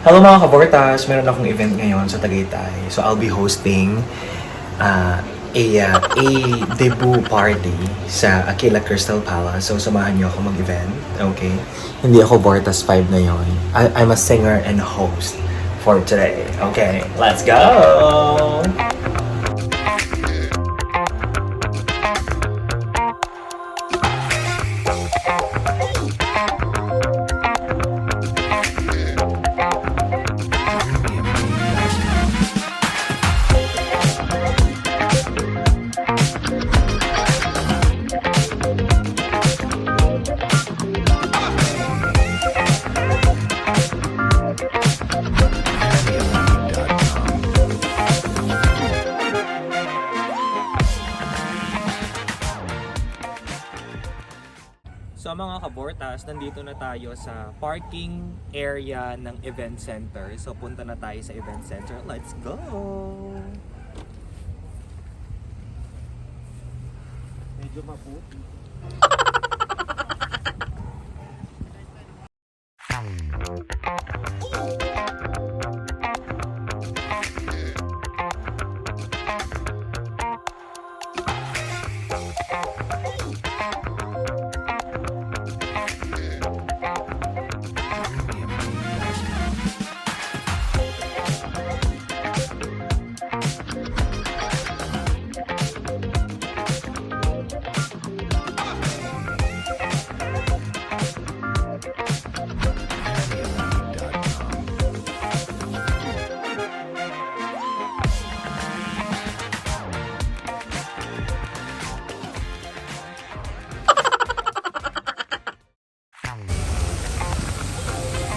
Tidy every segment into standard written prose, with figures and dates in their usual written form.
Hello mga kabortas! Meron akong event ngayon sa Tagaytay. So I'll be hosting a debut party sa Aquila Crystal Palace. So samahan niyo ako mag-event, okay? Hindi ako Bortas 5 na yon. I'm a singer and host for today. Okay, let's go! So mga kabortas, nandito na tayo sa parking area ng event center. So punta na tayo sa event center. Let's go! Medyo maputi.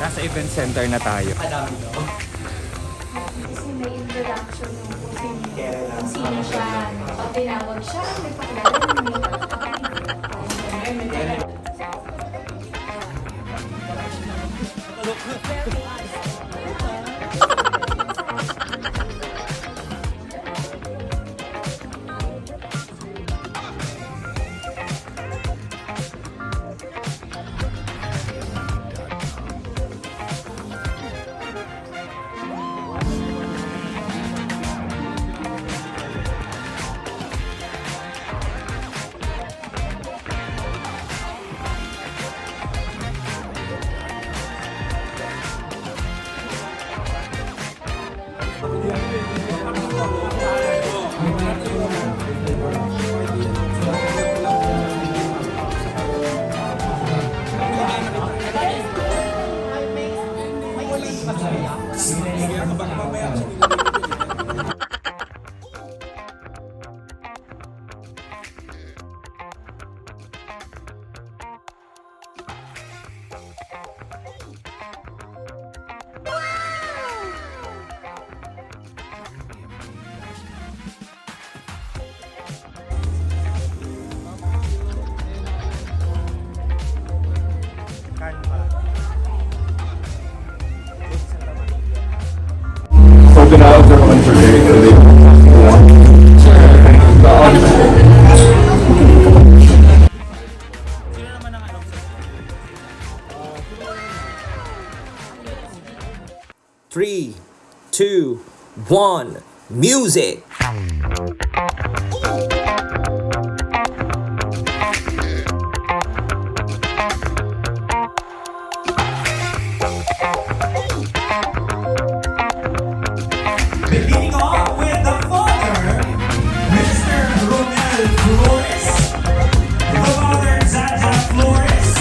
Nasa event center na tayo. Madami no? Kasi may introduction ng kung sino siya. Pag tinawag siya, may pakilala niya. Open out everyone for Three, two, one, music! Beginning off with the father, Mr. Romel Flores. The father, Zaza Flores.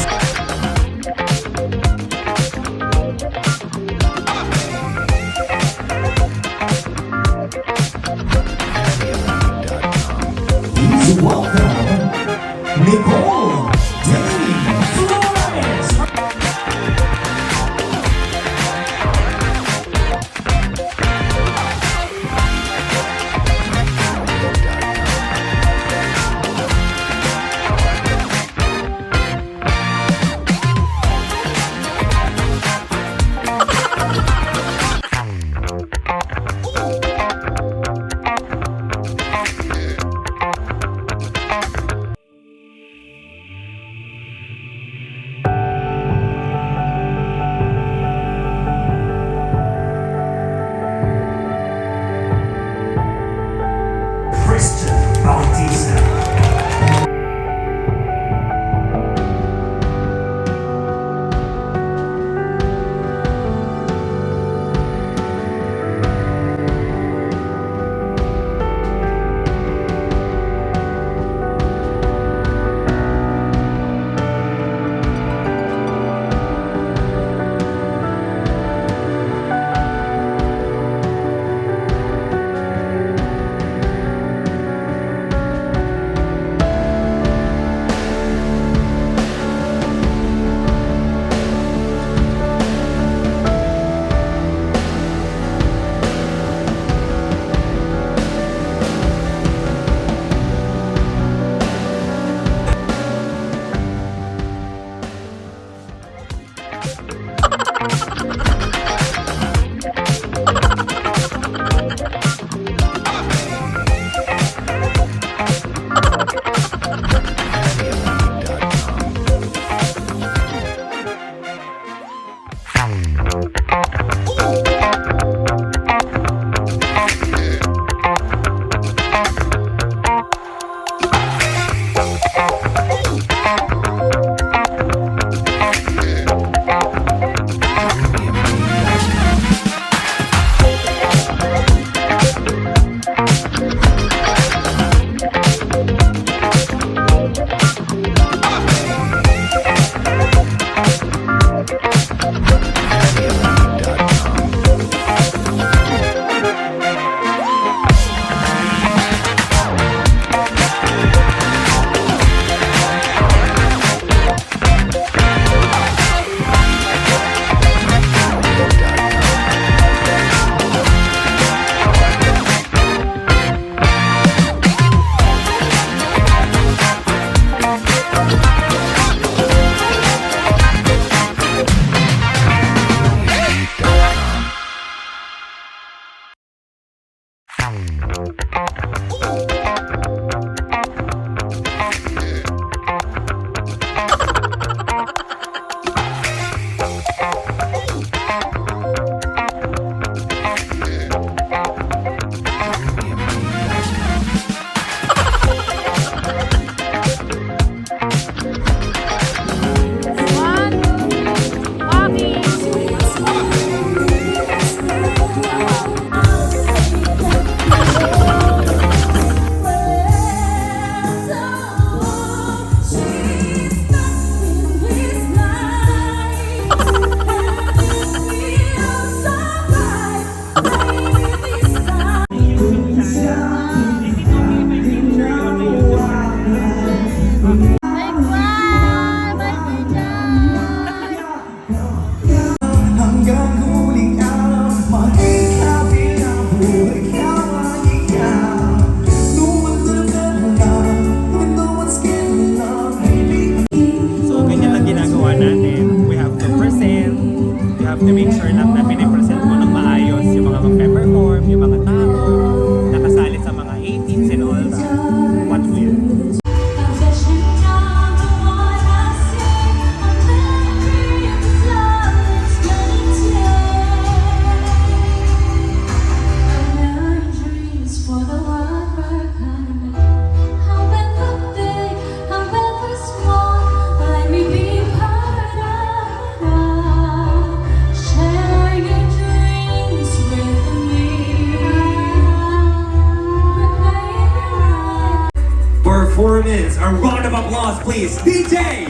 performance. A round of applause, please. DJ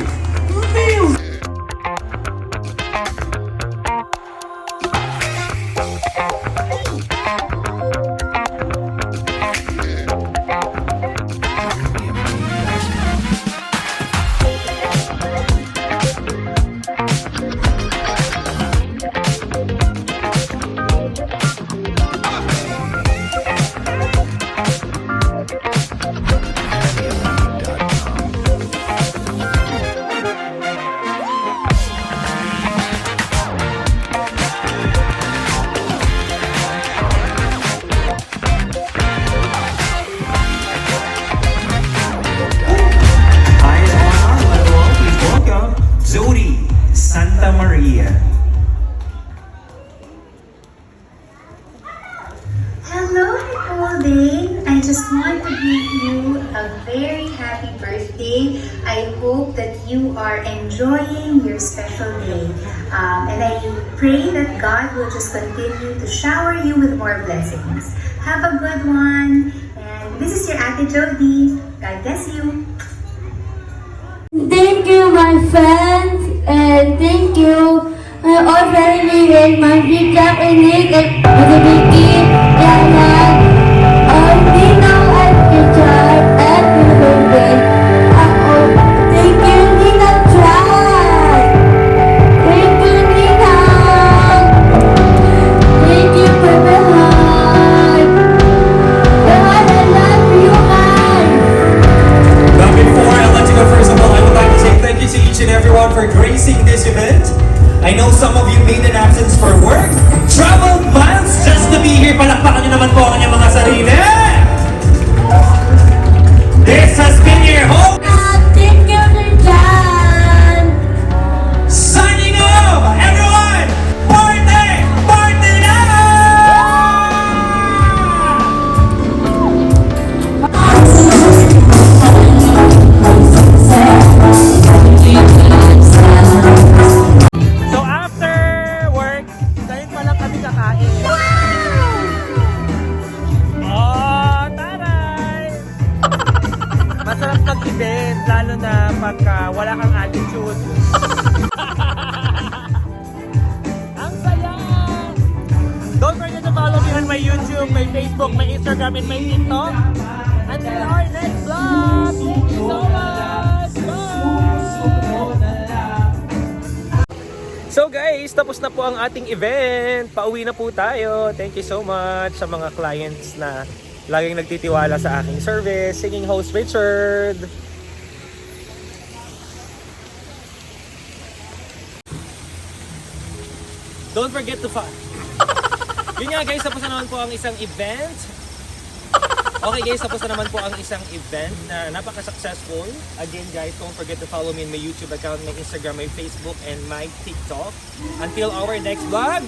Muse. Eyes on our level, please welcome Jody Santa Maria. Hello, Nicole Day. I just want to give you a very happy birthday. I hope that you are enjoying your special day. And I pray that God will just continue to shower you with more blessings. Have a good one. And this is your Ate Jody. God bless you. Thank you, my friends, and thank you, my old family and my big Jack and Nick and Mother Vicky, Yana, Nino and Richard, and Ruben. Thank you, Nina Try. Thank you, Nina. Thank you for the heart. God, I love you guys. But before I let you go, first of all, I would like to say thank you to each and everyone for gracing this event. I know some of you made an absence for work, traveled miles just to be here. Palakpakan nyo naman po ang inyong mga sarili. This has been your home. Thank you, Richard. Signing off, everyone. Party, party na! So after work, ngayon pa lang kami kakain. Oh, taray! Masarap mag-event, lalo na pagka wala kang attitude. Ang saya! Don't forget to follow me on my YouTube, my Facebook, my Instagram, and my TikTok. Until our next vlog! Thank you so much! Bye! So guys, tapos na po ang ating event. Pauwi na po tayo. Thank you so much sa mga clients na laging nagtitiwala sa aking service. Singing host Richard. Don't forget to Yun nga guys, tapos na naman po ang isang event. Okay guys, tapos na naman po ang isang event na napaka-successful. Again guys, don't forget to follow me in my YouTube account, my Instagram, my Facebook, and my TikTok. Until our next vlog,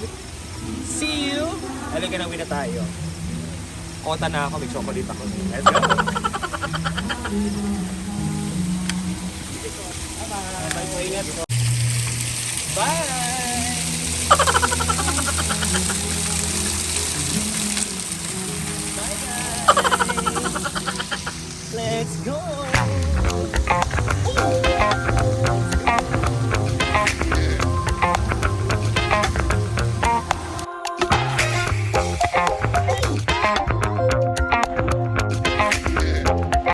see you! Alaga na na tayo. Kota na ako, may chocolate ako. Let's go! Bye! Bye! Bye!